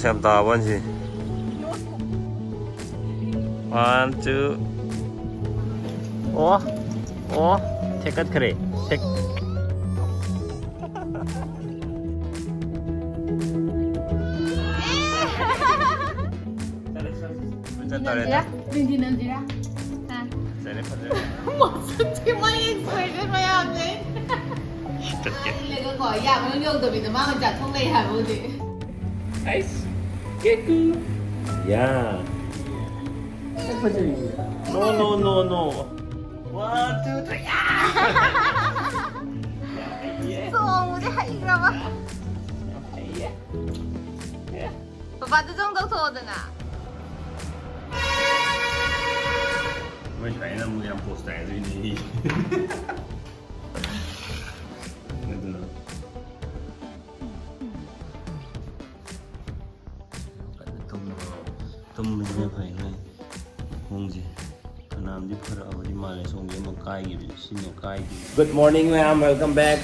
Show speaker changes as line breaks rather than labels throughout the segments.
xem tờ bọn gì. One, two. Ủa, check it kìa, check.
빈티는지라? 멋진 마이 익스프레션 마야지. 내가 거의 야만 용도비도 마음에 자 통내 해보지.
아이스, 깨끗. 야. No. One, two, three.
송 우리 하이라 봐. 오빠도 정도 소드나.
Mới phải là 10 post này rồi đi. Tôm mình như phải này không gì thằng nam đi phơi ở đi mà lại xong cái một cái gì xin một cái gì. Good morning ma'am, welcome back.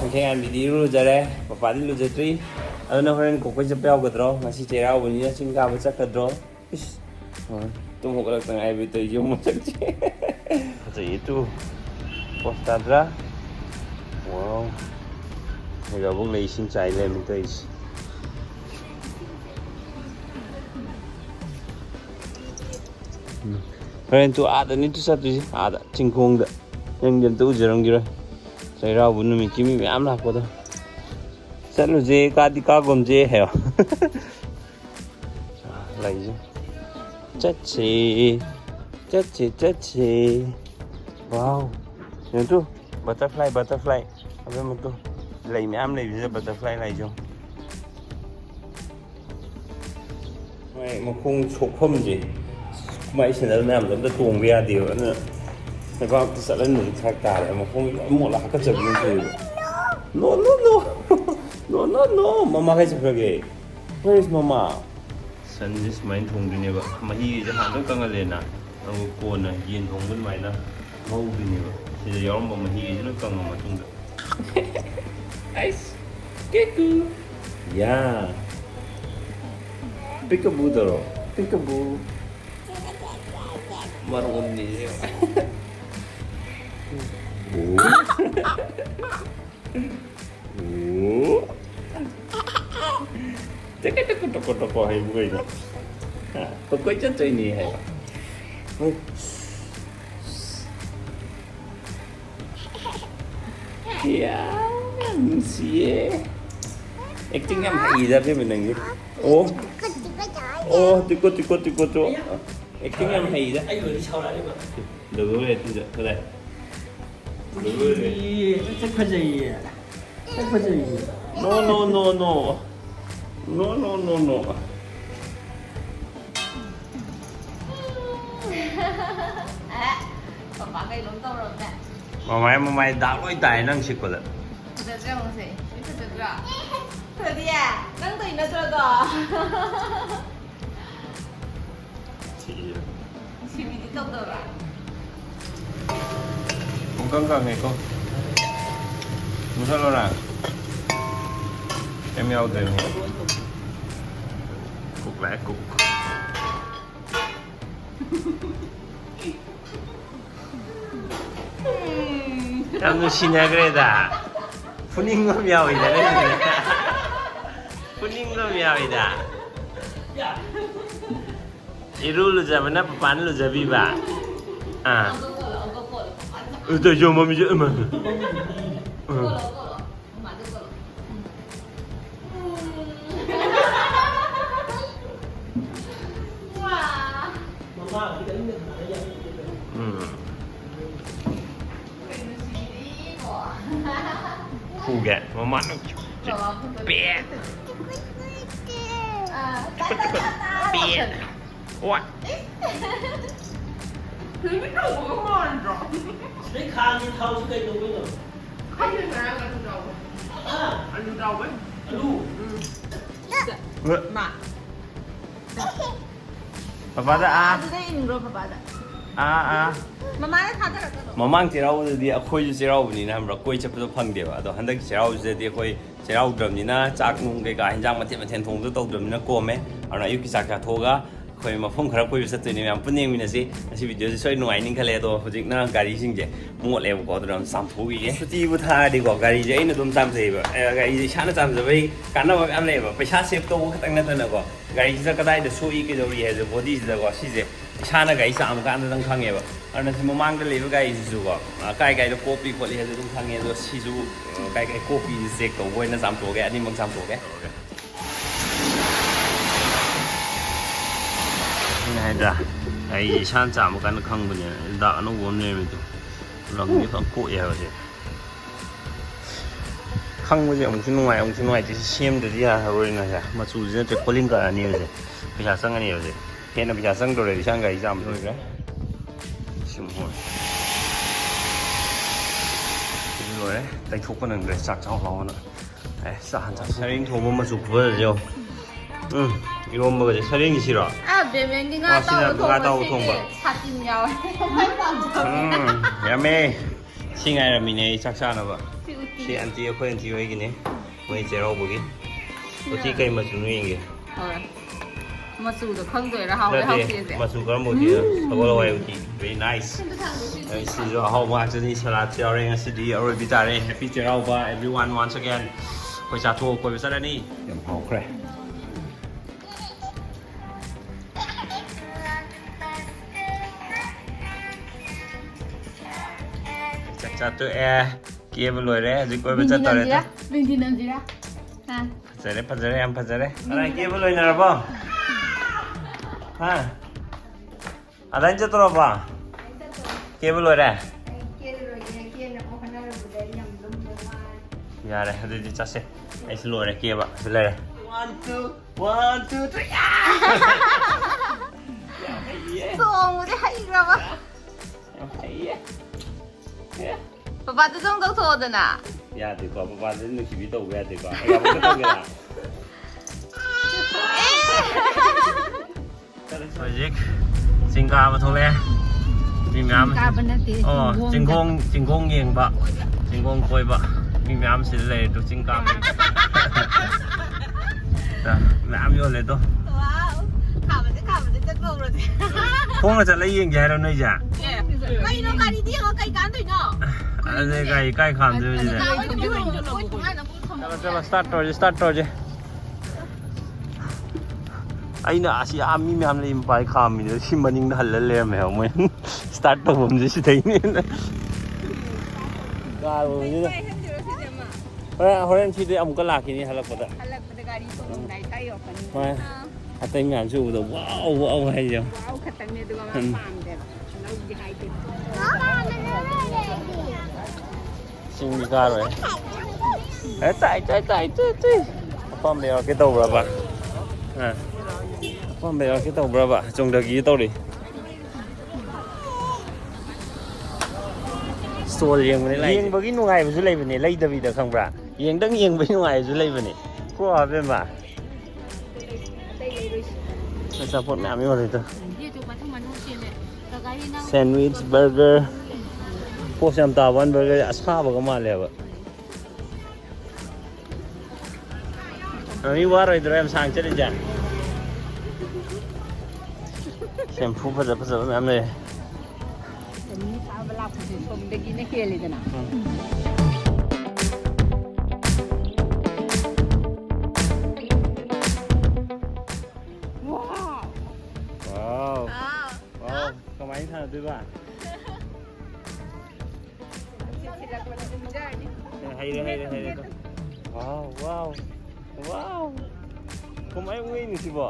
Okay, anh đi lu giờ papa đi lu giờ tri. Ano horen ko ko japel ko dro, ngasi cerau bunyi sing ka baca ka dro. Tung hok lang tang ai bito yung mo sakti. Kasi itu postadra. Wow. Nagabong na ising chai lên mình tới. Karen tu ada ni tu satu sih, ada cingkung dah. Yang dia tu jarang kira. Saya rau bunu mi kimi mi am lah ko dah. Selalu je ka di ka gom je hai. Lagi je. Caci. Wow. Yang tu butterfly. Apa macam tu? Lagi mi am lagi bisa butterfly lagi je. Mai mà không chụp không gì. Mấy chuyện đó làm giống như tuồng bia điều nữa. Thế vào tôi sợ lên mình thay cả lại mà không một là các chụp như thế. No. Mama cái chụp cái. Where is mama? Sen just main thùng đi nè vợ. Mà hi cho hàng đó căng lên nè. Ông cồn này yên thùng bên mày nè. Mau đi nè vợ. Thì giờ gió mà hi cho nó căng mà thùng được. Ice. Keku. Yeah. Peekaboo đó. Peekaboo. Marunong niya. Toko hay buhay na. Pagkoy dyan to inihay. Yan, siye. Acting nga mahirap yun minangit. Tiko to. Acting em hay đó.
Anh gửi đi sau lại đi mà.
Được rồi, tôi đây. Được rồi.
Chắc có gì?
No.
Papa cái lúng tông rồi nè.
Mà mày đã lỗi tài năng xịt rồi.
Được chưa không gì? Được chưa? Thôi đi à, năng tùy nó cho rồi. Chị đi công được à?
Cũng căng này cô. Muốn sao lo nào? Em nhau từ cục lẻ cục. Em xin nha cái đó. Puning lo miao 이다. Puning lo miao 이다. Iru lu zaman apa pan lu jadi ba? Ah. Itu jom mami je emang. Kuga, mama nak. Pet. Cepet. Pet. What?
Thứ biết đâu có ngon rồi.
Lấy khang đi thâu xuống đây luôn rồi.
Không như thế nào là được đâu. Ăn được đâu ấy?
Lu.
Mà.
Papa dah ah.
Ada ini bro papa ada. ꯃꯃꯥꯅ ꯊꯥꯖꯔꯛꯀꯅꯣ
ꯃꯃꯥꯡ ꯆꯩꯔꯥꯎꯕꯗꯗꯤ ꯑꯩꯈꯣꯏꯁꯨ ꯆꯩꯔꯥꯎꯕꯅꯤꯅ ꯍꯥꯏꯕ꯭ꯔꯥ ꯀꯣꯏ ꯆꯠꯄꯗꯣ ꯐꯪꯗꯦꯕ ꯑꯗꯣ ꯍꯟꯗꯛ ꯆꯩꯔꯥꯎꯕꯁꯤꯗꯗꯤ ꯑꯩꯈꯣꯏ ꯆꯩꯔꯥꯎꯗ꯭ꯔꯕꯅꯤ나 ꯆꯥꯛ ꯅꯨꯡ ꯀꯩꯀꯥ ꯍꯦꯟꯖꯥꯡ ꯃꯊꯦꯜ ꯊꯣꯡꯕꯗꯣ ꯇꯧꯗ꯭ꯔꯕꯅꯤꯅ ꯀꯣꯝꯃꯦ ꯑꯗꯨꯅ ꯑꯌꯨꯛꯀꯤ ꯆꯥꯛ ꯆꯥꯊꯣꯛꯑꯒ ꯑꯩꯈꯣꯏ ꯃꯐꯝ ꯈꯔ ꯀꯣꯏꯕ ꯆꯠꯇꯣꯏꯅꯦ ꯃꯌꯥꯝ ꯄꯨꯟꯅ ꯌꯦꯡꯃꯤꯟꯅꯁꯤ ꯉꯁꯤ ꯚꯤꯗꯤꯑꯣꯁꯤ ꯁꯣꯏ ꯅꯨꯡꯉꯥꯏꯅꯤ ꯈꯜꯂꯦ ꯑꯗꯣ ꯍꯧꯖꯤꯛꯅ ꯒꯥꯔꯤꯁꯤꯡꯁꯦ ꯃꯣꯠꯂꯦꯕꯀꯣ ꯑꯗꯨꯅ ꯆꯥꯝꯊꯣꯛꯈꯤꯒꯦ ꯁꯨꯇꯤꯕꯨ ꯊꯥꯔꯗꯤꯀꯣ ꯒꯥꯔꯤꯁꯦ ꯑꯩꯅ ꯑꯗꯨꯝ ꯆꯥꯝꯖꯩꯕ ꯒꯥꯔꯤꯁꯦ ꯏꯁꯥꯅ ꯆꯥꯝꯖꯕꯩ ꯀꯥꯟꯅꯕ ꯃꯌꯥꯝ ꯂꯩꯌꯦꯕ ꯄꯩꯁꯥ ꯁꯦꯞ ꯇꯧꯕ ꯈꯛꯇꯪ ꯅꯠꯇꯅꯀꯣ ꯒꯥꯔꯤꯁꯤꯗ ꯀꯗꯥꯏꯗ ꯁꯣꯛꯏ ꯀꯩꯗꯧꯔꯤ ꯍꯥꯏꯕ ꯕꯣꯗꯤꯁꯤꯗꯀꯣ ꯁꯤꯁꯦ ꯏꯁꯥꯅ ꯒꯥꯔꯤ ꯆꯥꯝꯕ ꯀꯥꯟꯗꯗꯪ ꯈꯪꯉꯦꯕ ꯑꯗꯨꯅ ꯁꯤ ꯃꯃꯥꯡꯗ ꯂꯩꯕ ꯒꯥꯔꯤꯁꯤꯁꯨꯀꯣ ꯀꯥꯏ ꯀꯥꯏꯗ ꯀꯣꯞꯄꯤ ꯈꯣꯠꯂꯤ ꯍꯥꯏꯕꯁꯨ ꯑꯗꯨꯝ ꯈꯪꯉꯦ ꯑꯗꯣ ꯁꯤꯁꯨ ꯀꯥꯏ ꯀꯥꯏ ꯀꯣꯞꯄꯤꯁꯤ ꯆꯦꯛ ꯇꯧꯕ ꯑꯣꯏꯅ ꯆꯥꯝꯊꯣꯛꯑꯒꯦ ꯑꯅꯤꯃꯛ ꯆꯥꯝꯊꯣꯛꯑꯒꯦ ꯑꯩꯅ ꯍꯥꯏꯗ꯭ꯔꯥ ꯑꯩ ꯏꯁꯥꯅ ꯆꯥꯝꯕ ꯀꯥꯟꯗ ꯈꯪꯕꯅꯦ ꯗꯥꯛ ꯑꯅꯧꯕ ꯑꯃ ꯂꯩꯔꯝꯃꯤꯗꯣ ꯔꯪꯗꯤ ꯐꯖꯅ ꯀꯣꯛꯑꯦ ꯍꯥꯏꯕꯁꯦ ꯈꯪꯕꯁꯦ ꯑꯃꯨꯛꯁꯨ ꯅꯨꯡꯉꯥꯏ ꯑꯃꯨꯛꯁꯨ ꯅꯨꯡꯉꯥꯏꯇꯦ ꯁꯦꯝꯗ꯭ꯔꯗꯤ ꯌꯥꯔꯔꯣꯏꯅ ꯃꯆꯨꯁꯤ ꯅꯠꯇ꯭ꯔꯦ ꯀꯣꯂꯤꯡ ꯀꯛꯑꯅꯤꯕꯁꯦ ꯄꯩꯁꯥ ꯆꯪꯉꯅꯤꯕꯁꯦ ꯍꯦꯟꯅ ꯄꯩꯁꯥ ꯆꯪꯗꯧꯔꯦ ꯏꯁꯥꯅ ꯒꯥꯔꯤ ꯆꯥꯝꯕ ꯂꯣꯏꯈ꯭ꯔꯦ ꯁꯤꯃꯨꯛ ꯁꯤꯁꯨ ꯂꯣꯏꯔꯦ ꯇꯩꯊꯣꯛꯄ ꯅꯪꯗ꯭ꯔꯦ ꯆꯥꯛ ꯆꯥꯎ ꯂꯥꯎꯅ ꯆꯥꯛ ꯁꯔꯦꯡ ꯊꯣꯡꯕ ꯃꯆꯨ ꯈꯨꯐꯖꯁꯦ ꯌꯦꯡꯉꯣ ꯏꯔꯣꯝꯕꯒꯁꯦ ꯁꯔꯦꯡꯒꯤ ꯁꯤꯔꯣ
ꯕꯦꯃꯦꯟꯗꯤ ꯉꯥ ꯇꯥꯎꯕ ꯊꯣꯡꯕ ꯁꯥꯇꯤꯟ ꯌꯥꯎꯋꯦ
ꯌꯥꯝꯃꯦ ꯁꯤ ꯉꯥꯏꯔꯝꯃꯤꯅꯦ ꯑꯩ ꯆꯥꯛ ꯆꯥꯅꯕ ꯁꯤ ꯑꯟꯇꯤ ꯑꯩꯈꯣꯏ ꯑꯟꯇꯤ ꯍꯣꯏꯒꯤꯅꯦ ꯃꯣꯏ ꯆꯩꯔꯥꯎꯕꯒꯤ ꯎꯇꯤ ꯀꯩ ꯃꯆꯨꯅꯣ ꯌꯦꯡꯒꯦ
ꯃꯆꯨꯗꯣ ꯈꯪꯗꯣꯏꯔꯥ ꯍꯥꯎꯋꯦ ꯍꯥꯎꯇꯦꯁꯦ
ꯃꯆꯨ ꯀꯔꯝꯕ ꯎꯇꯤꯅꯣ ꯁꯒꯣꯜ ꯍꯋꯥꯏ ꯎꯇꯤ ꯚꯦꯔꯤ ꯅꯥꯏꯁ ꯁꯤꯁꯨ ꯑꯍꯥꯎꯕ ꯉꯥꯛꯇꯅꯤ ꯁꯂꯥꯠꯁꯨ ꯌꯥꯎꯔꯦ ꯉꯁꯤꯗꯤ ꯑꯔꯣꯏꯕꯤ ꯇꯥꯔꯦ ꯍꯦꯄꯤ ꯆꯩꯔꯥꯎꯕ ꯑꯦꯚ꯭ꯔꯤ ꯋꯥꯟ ꯋꯥꯟꯁ ꯑꯒꯦꯟ ꯑꯩꯈꯣꯏ ꯆꯥꯊꯣꯛꯑ ꯀꯣꯏꯕ ꯆꯠꯂꯅꯤ ꯌꯥꯝ ꯍꯥꯎꯈ꯭ꯔꯦ ꯆꯥꯛ ꯆꯥꯊꯣꯛꯑꯦ ꯀꯦꯕ ꯂꯣꯏꯔꯦ ꯍꯧꯖꯤꯛ ꯀꯣꯏꯕ ꯆꯠꯇꯧꯔꯦ ꯐꯖꯔꯦ ꯐꯖꯔꯦ ꯌꯥꯝ ꯐꯖꯔꯦ ꯑꯗꯥꯏ ꯀꯦꯕ ꯂꯣꯏꯅꯔꯕꯣ ꯑꯗꯥꯏ ꯆꯠꯇꯧꯔꯕꯣ ꯀꯦꯕ ꯂꯣꯏꯔꯦ ꯌꯥꯔꯦ ꯑꯗꯨꯗꯤ ꯆꯠꯁꯦ ꯑꯩꯁꯨ ꯂꯣꯏꯔꯦ ꯀꯦꯕ ꯁꯤ ꯂꯩꯔꯦ 1 2 3
ꯆꯣꯡꯕꯗꯤ ꯍꯩꯈ꯭ꯔꯕ
ꯌꯥꯝ ꯍꯩꯌꯦ
ꯄꯄꯥꯗ ꯁꯨꯝ ꯀꯧꯊꯣꯛꯑꯣꯗꯅ
ꯌꯥꯗꯦꯀꯣ ꯄꯄꯥꯗ ꯅꯨꯡꯁꯤꯕꯤ ꯇꯧꯕ ꯌꯥꯗꯦꯀꯣ ꯑꯩ ꯑꯃꯨꯛꯀ ꯇꯧꯒꯦꯔꯥ ꯍꯧꯖꯤꯛ ꯆꯤꯡ ꯀꯥꯕ ꯊꯣꯛꯂꯛꯑꯦ ꯃꯤ ꯃꯌꯥꯝ ꯆꯤꯡꯈꯣꯡ ꯌꯦꯡꯕ ꯆꯤꯡꯈꯣꯡ ꯀꯣꯏꯕ ꯃꯤ ꯃꯌꯥꯝ ꯁꯤꯗ ꯂꯩꯔꯦ ꯑꯗꯨ ꯆꯤꯡ ꯀꯥꯕ ꯃꯌꯥꯝ ꯌꯣꯜꯂꯦ ꯑꯗꯣ
ꯈꯥꯕꯁꯦ ꯆꯠꯄ ꯍꯧꯔꯁꯦ
ꯈꯣꯡꯅ ꯆꯠꯂ ꯌꯦꯡꯒꯦ ꯍꯥꯏꯔꯣ ꯅꯣꯏꯁꯦ
ꯀꯩꯅꯣ ꯒꯥꯔꯤꯗꯤ ꯌꯦꯡꯉꯣ ꯀꯩ ꯀꯥꯟꯗꯣꯏꯅꯣ
ꯑꯗꯨꯗꯤ ꯒꯥꯔꯤ ꯀꯥꯏ ꯈꯥꯝꯗꯣꯏꯕ ꯁꯤꯗ ꯆꯠꯂꯣ ꯁ꯭ꯇꯥꯔꯠ ꯇꯧꯔꯁꯦ ꯑꯩꯅ ꯑꯁꯤ ꯃꯤ ꯃꯌꯥꯝ ꯂꯩ ꯃꯄꯥꯗ ꯈꯥꯝꯃꯤꯗꯣ ꯁꯤ ꯃꯅꯤꯡꯗ ꯍꯜꯂ ꯂꯩꯔꯝꯃꯦꯕ ꯃꯣꯏ ꯁ꯭ꯇꯥꯔꯠ ꯇꯧꯐꯝꯁꯦ ꯁꯤꯗꯩꯅꯦꯅ ꯍꯣꯔꯦꯟ ꯁꯤꯗꯤ ꯑꯃꯨꯛꯀ ꯂꯥꯛꯈꯤꯅꯤ ꯍꯜꯂꯛꯄꯗ
ꯒꯥꯔꯤ ꯇꯣꯡꯉꯝꯗꯥꯏ ꯁ꯭ꯋꯥꯏ ꯌꯧꯔꯛꯀꯅꯤ
ꯍꯣꯏ ꯑꯇꯩ ꯃꯌꯥꯝꯁꯨ ꯎꯕꯗ ꯋꯥꯎ ꯋꯥꯎ ꯍꯥꯏꯁꯦ
ꯋꯥꯎ ꯈꯛꯇꯪꯅꯦ ꯑꯗꯨꯒ ꯃꯥ ꯄꯥꯝꯗꯦꯕ ꯂꯧꯗꯤ ꯍꯥꯏꯗꯦ
ꯆꯤꯡꯗꯤ ꯀꯥꯔꯣꯏ ꯇꯥꯏ ꯑꯄꯥꯝꯕ ꯌꯥꯎꯔꯛꯀꯦ ꯇꯧꯕ꯭ꯔꯕ ꯑꯄꯥꯝꯕ ꯌꯥꯎꯔꯛꯀꯦ ꯇꯧꯕ꯭ꯔꯕ ꯆꯣꯡꯊꯈꯤꯒꯦ ꯇꯧꯔꯤ ꯁ꯭ꯇꯣꯜ ꯌꯦꯡꯕꯒꯤ ꯅꯨꯡꯉꯥꯏꯕꯁꯨ ꯂꯩꯕꯅꯦ ꯂꯩꯗꯕꯤꯗ ꯈꯪꯕ꯭ꯔꯥ ꯌꯦꯡꯕꯒꯤ ꯅꯨꯡꯉꯥꯏꯕꯁꯨ ꯂꯩꯕꯅꯦ ꯀꯣ ꯍꯥꯕꯦꯝꯃ ꯑꯆꯥꯄꯣꯠ ꯃꯌꯥꯝ ꯌꯣꯜꯂꯤꯗꯣ ꯁꯦꯟꯋꯤꯆ ꯕꯔꯒꯔ ꯄꯣꯁ ꯌꯥꯝ ꯇꯥꯕ ꯕꯔꯒꯔ ꯑꯁꯥꯕꯒ ꯃꯥꯜꯂꯦꯕ ꯃꯤ ꯋꯥꯔꯣꯏꯗ꯭ꯔꯣ ꯌꯥꯝ ꯁꯥꯡ ꯆꯠꯂꯤꯁꯦ ꯁꯦꯝꯐꯨ ꯐꯖꯕ ꯃꯌꯥꯝ ꯂꯩ
ꯁꯣꯝꯗꯒꯤꯅ ꯍꯦꯜꯂꯤꯗꯅ
ꯀꯃꯥꯏꯅ ꯁꯥꯟꯅꯗꯣꯏꯕ ꯍꯩꯔꯦ ꯋꯥꯎ ꯀꯃꯥꯏꯅ ꯎꯏꯅꯤ ꯁꯤꯕꯣ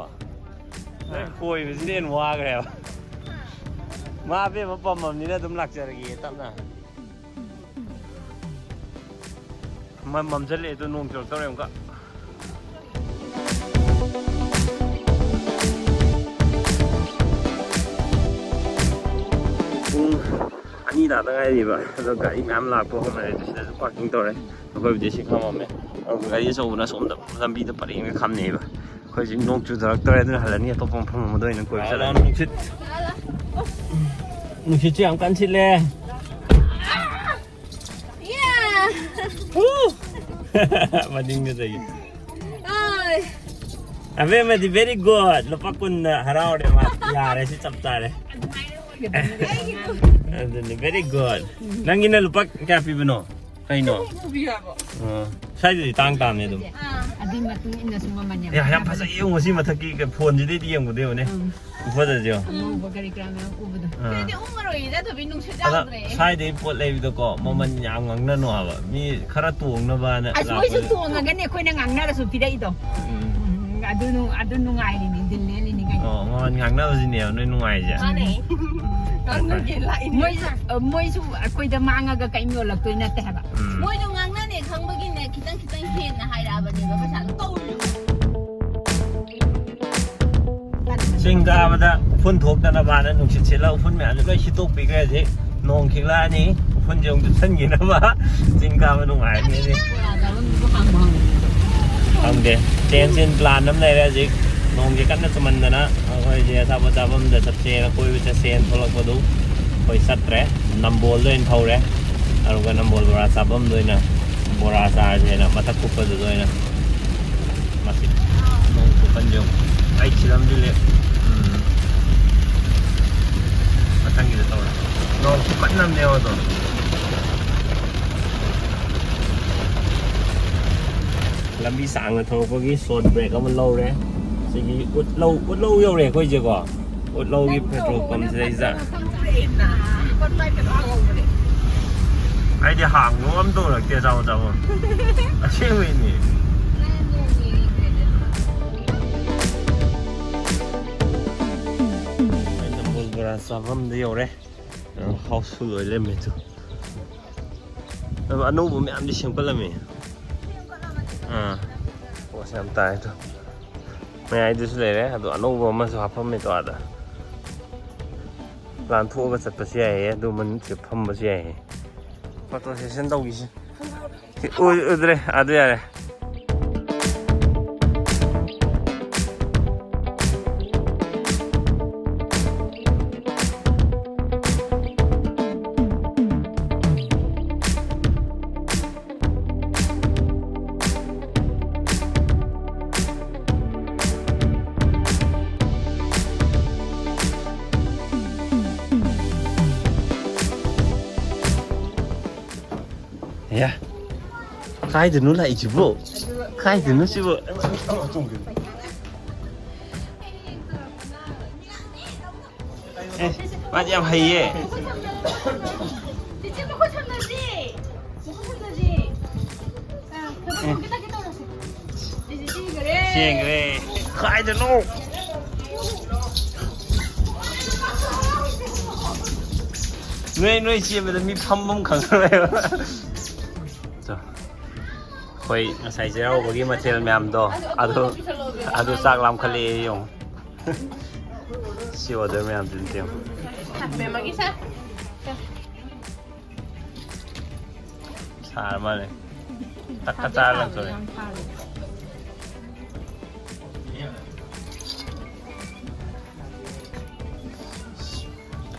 ꯀꯣꯏꯕꯁꯤꯅ ꯍꯦꯟꯅ ꯋꯥꯈ꯭ꯔꯦꯕ ꯃꯥ ꯑꯕꯦꯝꯃ ꯄꯥꯝꯃꯕꯅꯤꯅ ꯑꯗꯨꯝ ꯂꯥꯛꯆꯔꯒꯦ ꯇꯞꯅ ꯃꯝꯁꯤꯜꯂꯛꯑꯦ ꯑꯗꯣ ꯅꯣꯡ ꯆꯨꯔꯛꯇꯧꯔꯦ ꯑꯃꯨꯛꯀ ꯄꯨꯡ 2 ꯇꯥꯗ ꯉꯥꯏꯔꯤꯕ ꯑꯗꯣ ꯒꯥꯔꯤ ꯃꯌꯥꯝ ꯂꯥꯛꯄ ꯍꯧꯅꯔꯦ ꯁꯤꯗꯁꯨ ꯄꯥꯔꯀꯤꯡ ꯇꯧꯔꯦ ꯑꯩꯈꯣꯏꯕꯨꯗꯤ ꯁꯤ ꯈꯥꯝꯃꯝꯃꯦ ꯑꯗꯨꯒ ꯒꯥꯔꯤ ꯑꯆꯧꯕꯅ ꯁꯣꯝꯗ ꯂꯝꯕꯤꯗ ꯄꯔꯦꯡꯒ ꯈꯥꯝꯅꯩꯑꯕ ꯑꯩꯈꯣꯏꯁꯤ ꯅꯣꯡ ꯆꯨꯊꯔꯛꯇꯧꯔꯦ ꯑꯗꯨꯅ ꯍꯜꯂꯅꯤ ꯑꯇꯣꯞꯄ ꯃꯐꯝ ꯑꯃꯗ ꯑꯣꯏꯅ ꯀꯣꯏꯕ ꯆꯠꯂꯅꯤ nushit yang kan sile.
Yeah.
Mading na tayo.
Ay.
Abe, madi very good. Lupa kun haraw de mat. Yare si chaptare. Very good. Nang ina lupa kapi bano. Kayo no. Sai di tang tam ne dum.
Ading matong ina sumamanya.
Ya, yang pasal yung masih mataki ke phone jadi dia yang bude ne. Upa da jo.
Bagari krama ubuda. Hindi umaro ida to binung sa
Ada
dre.
sai de pot le video ko momen yang ngang na no ba. Mi khara tuong na ba na.
Asmoy sa tuong nga gani ko na ngang na so pida ito. Adun ngai ni din ne ni ngai.
Oh, momen ngang na ba sini no nungai ja.
Ane. Moi su akoy da manga ga kai myo lak toy na te haba. Moi no ngang na ne khang bagi ne kitang hen na hai ra ba ne ba sa to.
Singga bada phun thok na ba na nungsit sila phun me ano ba hitok bi ga je nong khila ni phun jong du san gi na ba singga ba nungai ni ang de chen chen plan nam nei ra ji nong ji kan na chaman na khoi je sa ba ta bam da sat che na koi cha sen tholak ba du khoi sat re nam bol do en thau re aru ga nam bol bora sa bam do na bora sa je na matak ku pa do na masih nong ku pan jong ai chilam di le matang gitu tau lah. No, cepat nam dia tu. Lambi sang là thôi có cái sốt brake nó lâu đấy. Thì út lâu yêu đấy coi chưa có. Út lâu cái petrol pump sẽ ra. Ai đi hàng nó âm đâu là kia sao sao. À chứ vậy nhỉ. Savam dia orang, house full oleh macam tu. Tapi anu bumi ambil siapa lagi? Oh siapa itu? Mai itu sudah ada anu bumi masuk apa macam ada. Lantu apa sebab siapa? Tu mana siapa macam siapa? Patut saya sendau gisi. Oh, ada ya. Ya, khai từ nó lại chứ bộ, khai từ nó chứ bộ. Bạn em hay ấy. Xiên cái khai từ nó. Nuôi xiên bây giờ mi phăm bông khẳng rồi. Koi ngasai jauh bagi material mem do, adu sak lam kali yung, si order mem tintim.
Memang kisah.
Sar mana? Tak kata lang sorry.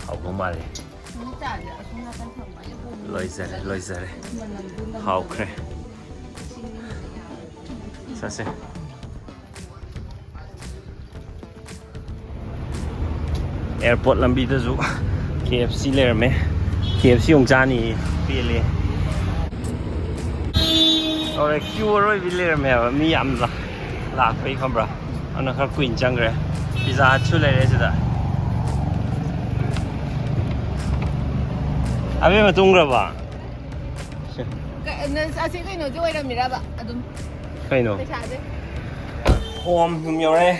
Hậu có mà đi. Lôi ra đây. Hậu kre. Sase. Airport lambi ta zu KFC le me. KFC ong cha ni pi le. Ore queue roi vi le me mi yam la. La pe kham bra. Ana kha queen chang re. Pizza Hut chu le re chu da. Abe ma tung ra ba.
Asin kai no jo ira mira ba adum.
Kai no. Home hum yore.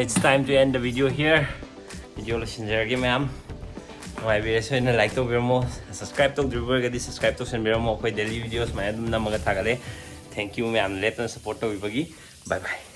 It's time to end the video here. Video la share game am. Ngoài video so na like to video mo, subscribe to driver ga di subscribe to sen video mo koi daily videos ma adum na maga thagale. Thank you ma'am. Let us support to bagi. Bye bye.